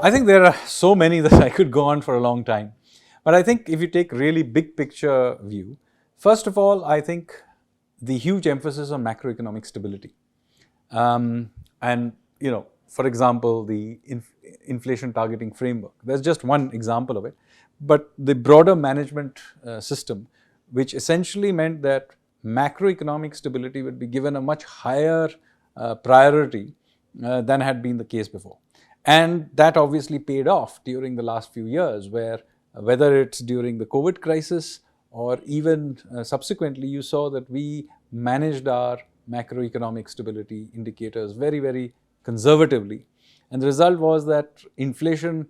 I think there are so many that I could go on for a long time. But I think if you take really big picture view, first of all, I think the huge emphasis on macroeconomic stability. And, for example, the inflation targeting framework. There's just one example of it. But the broader management system, which essentially meant that macroeconomic stability would be given a much higher priority than had been the case before. And that obviously paid off during the last few years, where whether it's during the COVID crisis or even subsequently, you saw that we managed our macroeconomic stability indicators very, very conservatively. And the result was that inflation,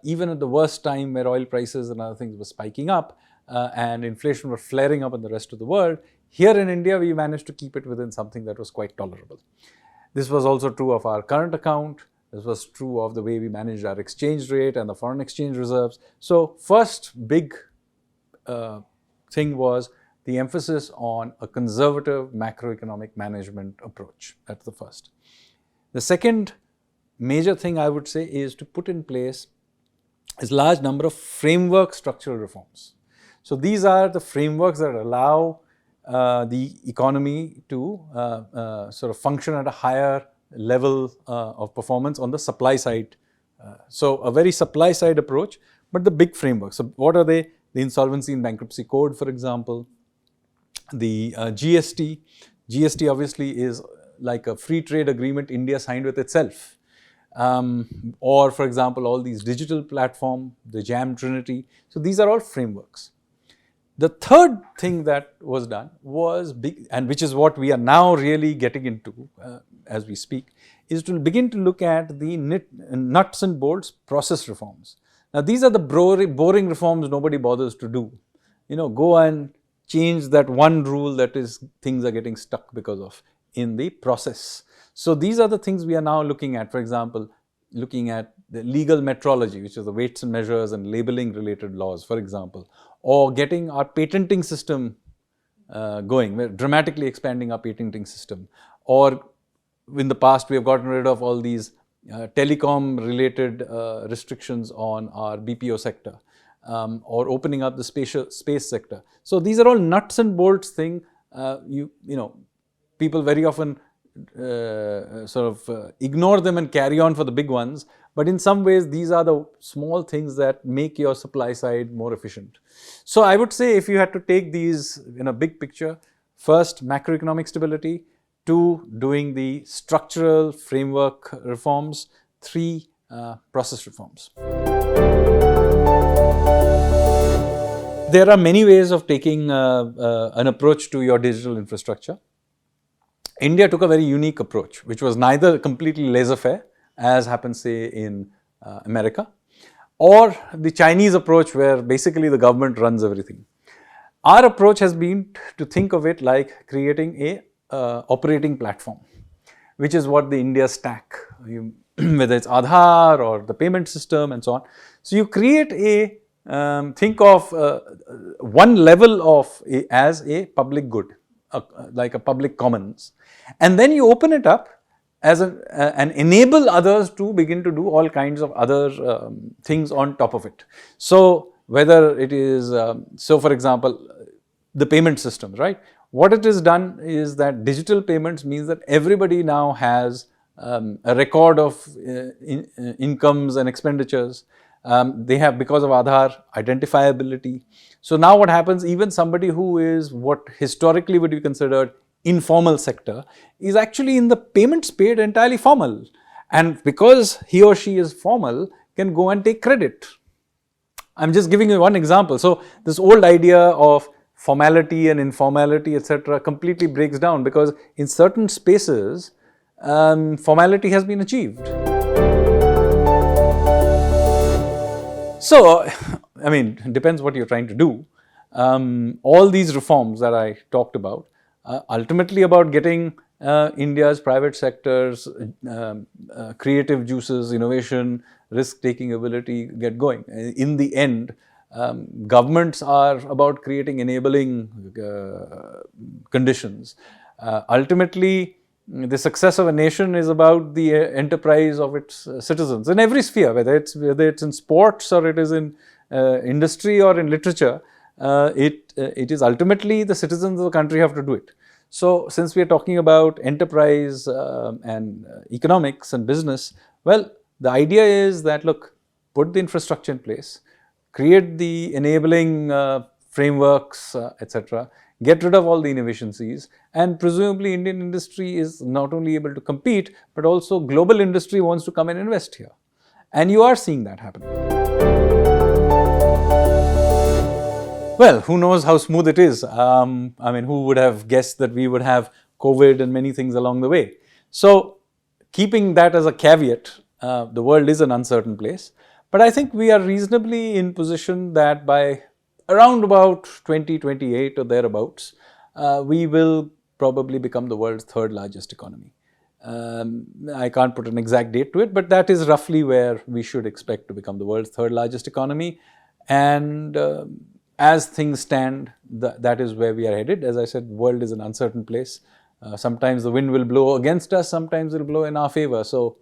even at the worst time where oil prices and other things were spiking up and inflation were flaring up in the rest of the world, here in India, we managed to keep it within something that was quite tolerable. This was also true of our current account. This was true of the way we managed our exchange rate and the foreign exchange reserves. So first big thing was the emphasis on a conservative macroeconomic management approach. That's the first. The second major thing I would say is to put in place a large number of framework structural reforms. So these are the frameworks that allow the economy to sort of function at a higher level of performance on the supply side. So a very supply side approach, but the big frameworks. So what are they? The Insolvency and Bankruptcy Code, for example, the GST. GST obviously is like a free trade agreement India signed with itself. Or for example, all these digital platform, the JAM Trinity. So these are all frameworks. The third thing that was done was big, and which is what we are now really getting into as we speak, is to begin to look at the nuts and bolts process reforms. Now, these are the boring reforms nobody bothers to do. Go and change that one rule that is things are getting stuck because of in the process. So these are the things we are now looking at. For example, looking at the legal metrology, which is the weights and measures and labeling related laws, for example, or getting our patenting system going. We're dramatically expanding our patenting system. Or in the past, we have gotten rid of all these telecom related restrictions on our BPO sector, or opening up the space sector. So these are all nuts and bolts thing. People very often ignore them and carry on for the big ones. But in some ways, these are the small things that make your supply side more efficient. So I would say if you had to take these in a big picture, first, macroeconomic stability. 2, doing the structural framework reforms. 3, process reforms. There are many ways of taking an approach to your digital infrastructure. India took a very unique approach, which was neither completely laissez-faire, as happens, say, in America, or the Chinese approach where basically the government runs everything. Our approach has been to think of it like creating a operating platform, which is what the India stack, whether it's Aadhaar or the payment system and so on. So you create think of one level of as a public good, like a public commons, and then you open it up as and enable others to begin to do all kinds of other things on top of it. So whether it is, for example, the payment systems, right? What it has done is that digital payments means that everybody now has a record of incomes and expenditures. They have, because of Aadhaar, identifiability. So now what happens, even somebody who is what historically would be considered informal sector is actually in the payments paid entirely formal. And because he or she is formal, can go and take credit. I'm just giving you one example. So this old idea of formality and informality, etc., completely breaks down, because in certain spaces, formality has been achieved. So, I mean, it depends what you're trying to do. All these reforms that I talked about are ultimately about getting India's private sector's creative juices, innovation, risk-taking ability get going. In the end, governments are about creating enabling conditions. Ultimately, the success of a nation is about the enterprise of its citizens in every sphere, whether it's in sports or it is in industry or in literature. It is ultimately the citizens of the country have to do it. So, since we are talking about enterprise and economics and business, well, the idea is that, look, put the infrastructure in place, create the enabling frameworks, etc., get rid of all the inefficiencies, and presumably Indian industry is not only able to compete, but also global industry wants to come and invest here. And you are seeing that happen. Well, who knows how smooth it is? I mean, who would have guessed that we would have COVID and many things along the way? So, keeping that as a caveat, the world is an uncertain place. But I think we are reasonably in position that by around about 2028 or thereabouts, we will probably become the world's third largest economy. I can't put an exact date to it, but that is roughly where we should expect to become the world's third largest economy. And as things stand, that is where we are headed. As I said, the world is an uncertain place. Sometimes the wind will blow against us, sometimes it will blow in our favor. So,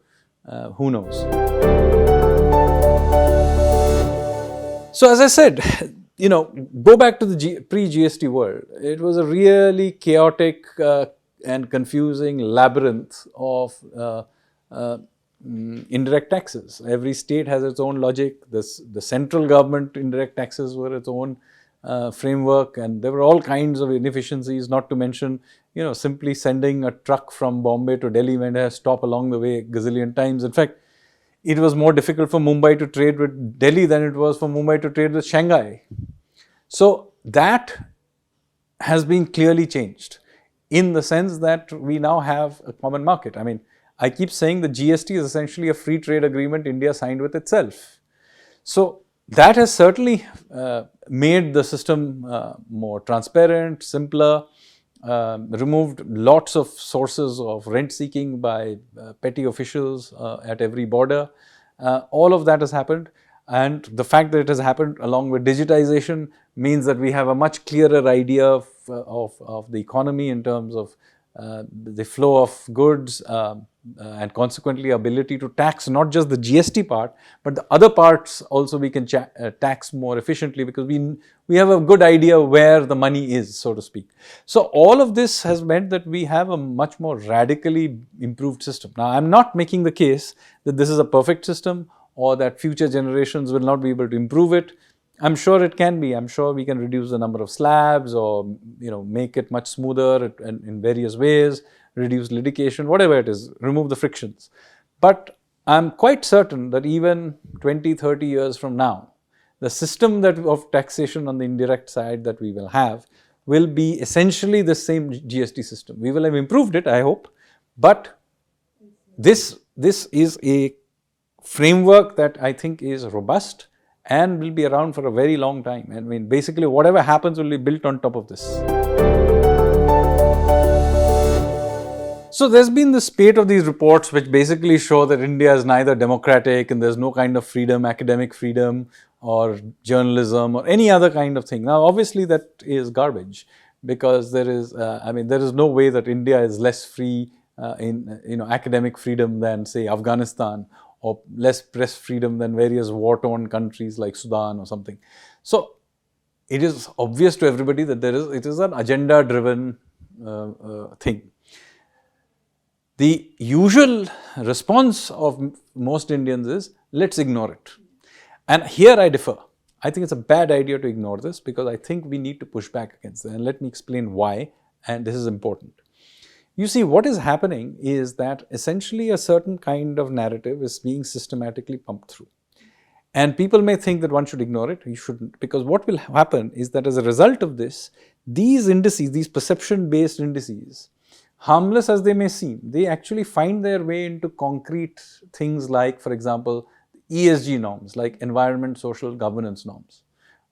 who knows? So, as I said, go back to the pre-GST world. It was a really chaotic and confusing labyrinth of indirect taxes. Every state has its own logic. The central government indirect taxes were its own framework, and there were all kinds of inefficiencies, not to mention, simply sending a truck from Bombay to Delhi when it has stop along the way a gazillion times. In fact, it was more difficult for Mumbai to trade with Delhi than it was for Mumbai to trade with Shanghai. So, that has been clearly changed in the sense that we now have a common market. I mean, I keep saying the GST is essentially a free trade agreement India signed with itself. So, that has certainly made the system more transparent, simpler, removed lots of sources of rent seeking by petty officials at every border. All of that has happened, and the fact that it has happened along with digitization means that we have a much clearer idea of the economy in terms of the flow of goods and consequently ability to tax not just the GST part, but the other parts also we can tax more efficiently, because we have a good idea where the money is, so to speak. So, all of this has meant that we have a much more radically improved system. Now, I am not making the case that this is a perfect system or that future generations will not be able to improve it. I am sure it can be. I am sure we can reduce the number of slabs or make it much smoother in various ways, reduce litigation, whatever it is, remove the frictions. But I am quite certain that even 20, 30 years from now, the system of taxation on the indirect side that we will have will be essentially the same GST system. We will have improved it, I hope, but this is a framework that I think is robust and will be around for a very long time. I mean, basically whatever happens will be built on top of this. So, there's been the spate of these reports which basically show that India is neither democratic and there's no kind of freedom, academic freedom or journalism or any other kind of thing. Now, obviously that is garbage, because there is no way that India is less free in academic freedom than, say, Afghanistan, or less press freedom than various war-torn countries like Sudan or something. So, it is obvious to everybody that it is an agenda-driven thing. The usual response of most Indians is, let's ignore it. And here I differ. I think it's a bad idea to ignore this, because I think we need to push back against it. And let me explain why, and this is important. You see, what is happening is that essentially a certain kind of narrative is being systematically pumped through. And people may think that one should ignore it. You shouldn't, because what will happen is that as a result of this, these indices, these perception-based indices, harmless as they may seem, they actually find their way into concrete things like, for example, ESG norms, like environment, social, governance norms.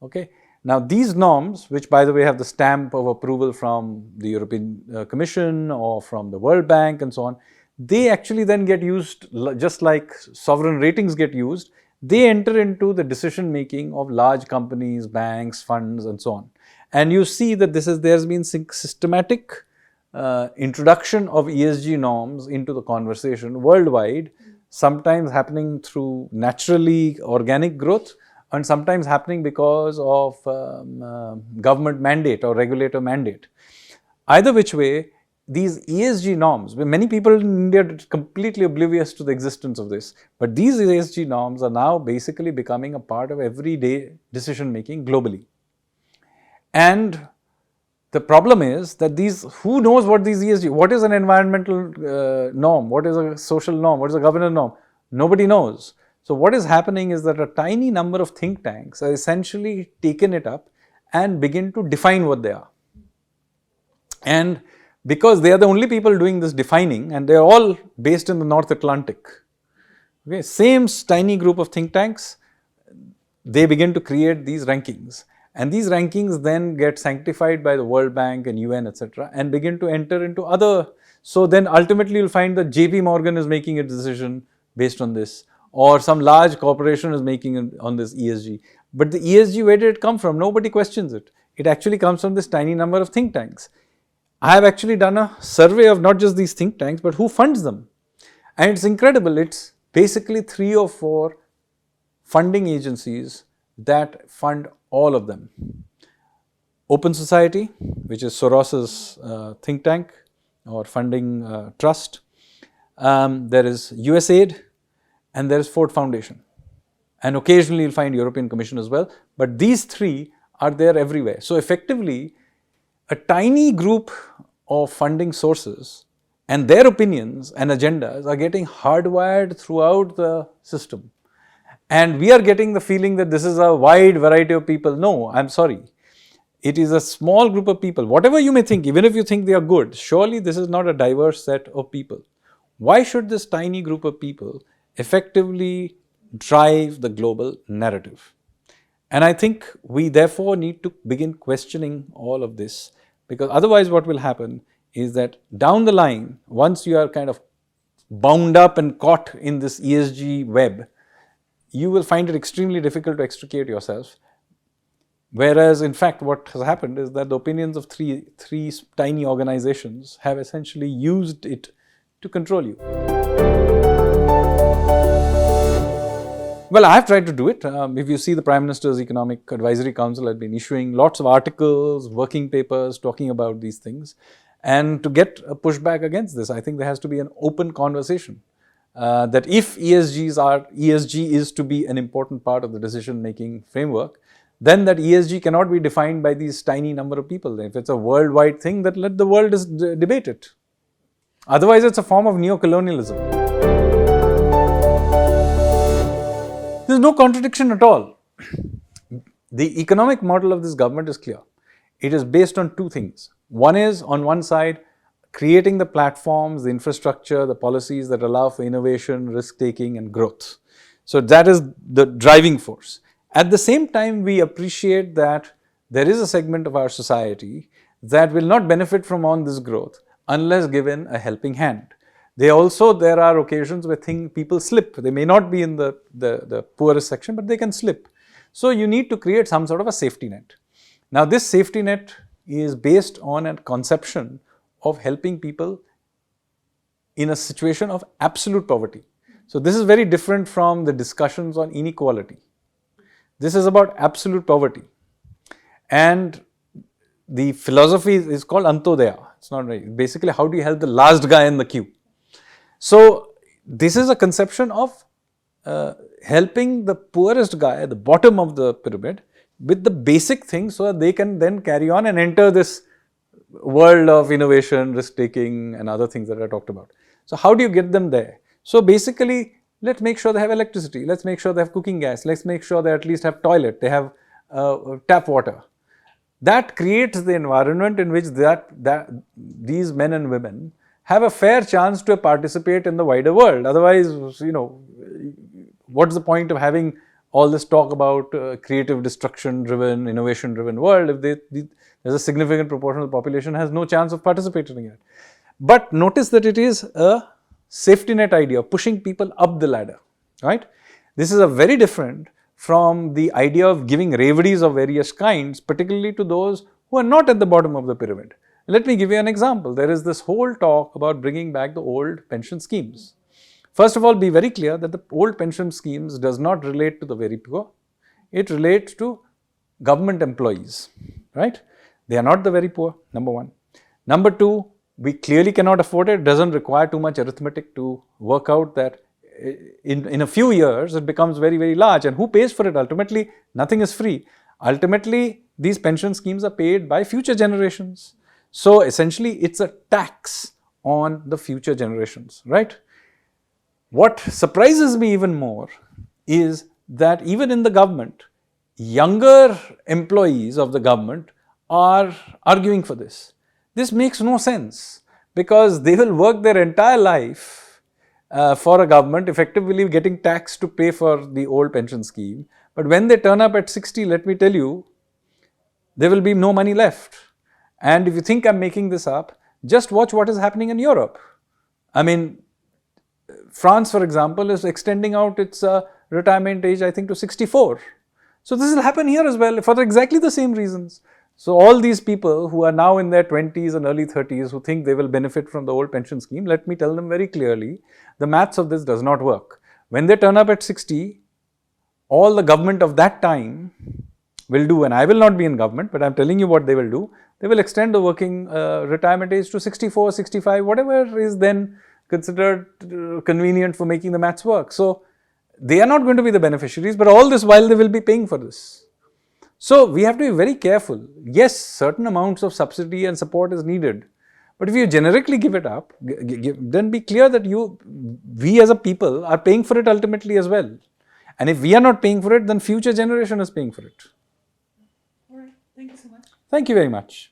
Okay. Now, these norms, which by the way have the stamp of approval from the European Commission or from the World Bank and so on, they actually then get used, just like sovereign ratings get used, they enter into the decision making of large companies, banks, funds and so on. And you see that there's been systematic introduction of ESG norms into the conversation worldwide, sometimes happening through naturally organic growth and sometimes happening because of government mandate or regulator mandate. Either which way, these ESG norms, many people in India are completely oblivious to the existence of this, but these ESG norms are now basically becoming a part of everyday decision making globally. And the problem is that who knows what these ESG, what is an environmental norm, what is a social norm, what is a governance norm? Nobody knows. So what is happening is that a tiny number of think tanks are essentially taken it up and begin to define what they are. And because they are the only people doing this defining, and they are all based in the North Atlantic. Okay, same tiny group of think tanks, they begin to create these rankings. And these rankings then get sanctified by the World Bank and UN, etc., and begin to enter into other. So then ultimately you'll find that JP Morgan is making a decision based on this, or some large corporation is making it on this ESG. But the ESG, where did it come from? Nobody questions it. It actually comes from this tiny number of think tanks. I have actually done a survey of not just these think tanks, but who funds them. And it's incredible. It's basically 3 or 4 funding agencies that fund all of them. Open Society, which is Soros's think tank or funding trust. There is USAID and there is Ford Foundation. And occasionally you'll find European Commission as well. But these 3 are there everywhere. So effectively, a tiny group of funding sources and their opinions and agendas are getting hardwired throughout the system. And we are getting the feeling that this is a wide variety of people. No, I'm sorry. It is a small group of people. Whatever you may think, even if you think they are good, surely this is not a diverse set of people. Why should this tiny group of people effectively drive the global narrative? And I think we therefore need to begin questioning all of this, because otherwise what will happen is that down the line, once you are kind of bound up and caught in this ESG web, you will find it extremely difficult to extricate yourself. Whereas in fact what has happened is that the opinions of three tiny organizations have essentially used it to control you. Well, I have tried to do it. If you see, the Prime Minister's Economic Advisory Council has been issuing lots of articles, working papers talking about these things. And to get a pushback against this, I think there has to be an open conversation. That if ESG is to be an important part of the decision-making framework, then that ESG cannot be defined by these tiny number of people. If it's a worldwide thing, that let the world debate it. Otherwise, it's a form of neo-colonialism. There's no contradiction at all. The economic model of this government is clear. It is based on 2 things. One is, on one side, creating the platforms, the infrastructure, the policies that allow for innovation, risk-taking and growth. So that is the driving force. At the same time, we appreciate that there is a segment of our society that will not benefit from all this growth unless given a helping hand. There are occasions where people slip. They may not be in the poorest section, but they can slip. So you need to create some sort of a safety net. Now this safety net is based on a conception of helping people in a situation of absolute poverty. So this is very different from the discussions on inequality. This is about absolute poverty. And the philosophy is called Antodaya. It's not right. Basically, how do you help the last guy in the queue? So this is a conception of helping the poorest guy at the bottom of the pyramid with the basic things so that they can then carry on and enter this world of innovation, risk-taking and other things that I talked about. So how do you get them there? So basically, let's make sure they have electricity, let's make sure they have cooking gas, let's make sure they at least have toilet, they have tap water. That creates the environment in which these men and women have a fair chance to participate in the wider world. Otherwise, what's the point of having all this talk about creative destruction-driven, innovation-driven world if there's a significant proportion of the population has no chance of participating in it. But notice that it is a safety net idea, pushing people up the ladder, right? This is a very different from the idea of giving reveries of various kinds, particularly to those who are not at the bottom of the pyramid. Let me give you an example. There is this whole talk about bringing back the old pension schemes. First of all, be very clear that the old pension schemes does not relate to the very poor. It relates to government employees, right? They are not the very poor, number one. Number two, we clearly cannot afford it. It doesn't require too much arithmetic to work out that in a few years it becomes very, very large. And who pays for it? Ultimately, nothing is free. Ultimately, these pension schemes are paid by future generations. So essentially, it's a tax on the future generations, right? What surprises me even more is that even in the government, younger employees of the government are arguing for this. This makes no sense because they will work their entire life for a government, effectively getting taxed to pay for the old pension scheme. But when they turn up at 60, let me tell you, there will be no money left. And if you think I'm making this up, just watch what is happening in Europe. I mean, France, for example, is extending out its retirement age, I think, to 64. So this will happen here as well for exactly the same reasons. So all these people who are now in their 20s and early 30s who think they will benefit from the old pension scheme, let me tell them very clearly, the maths of this does not work. When they turn up at 60, all the government of that time will do, and I will not be in government, but I'm telling you what they will do. They will extend the working retirement age to 64, 65, whatever is then considered convenient for making the maths work. So they are not going to be the beneficiaries, but all this while they will be paying for this. So we have to be very careful. Yes, certain amounts of subsidy and support is needed. But if you generically give it up, then be clear that we as a people are paying for it ultimately as well. And if we are not paying for it, then future generation is paying for it. All right. Thank you so much. Thank you very much.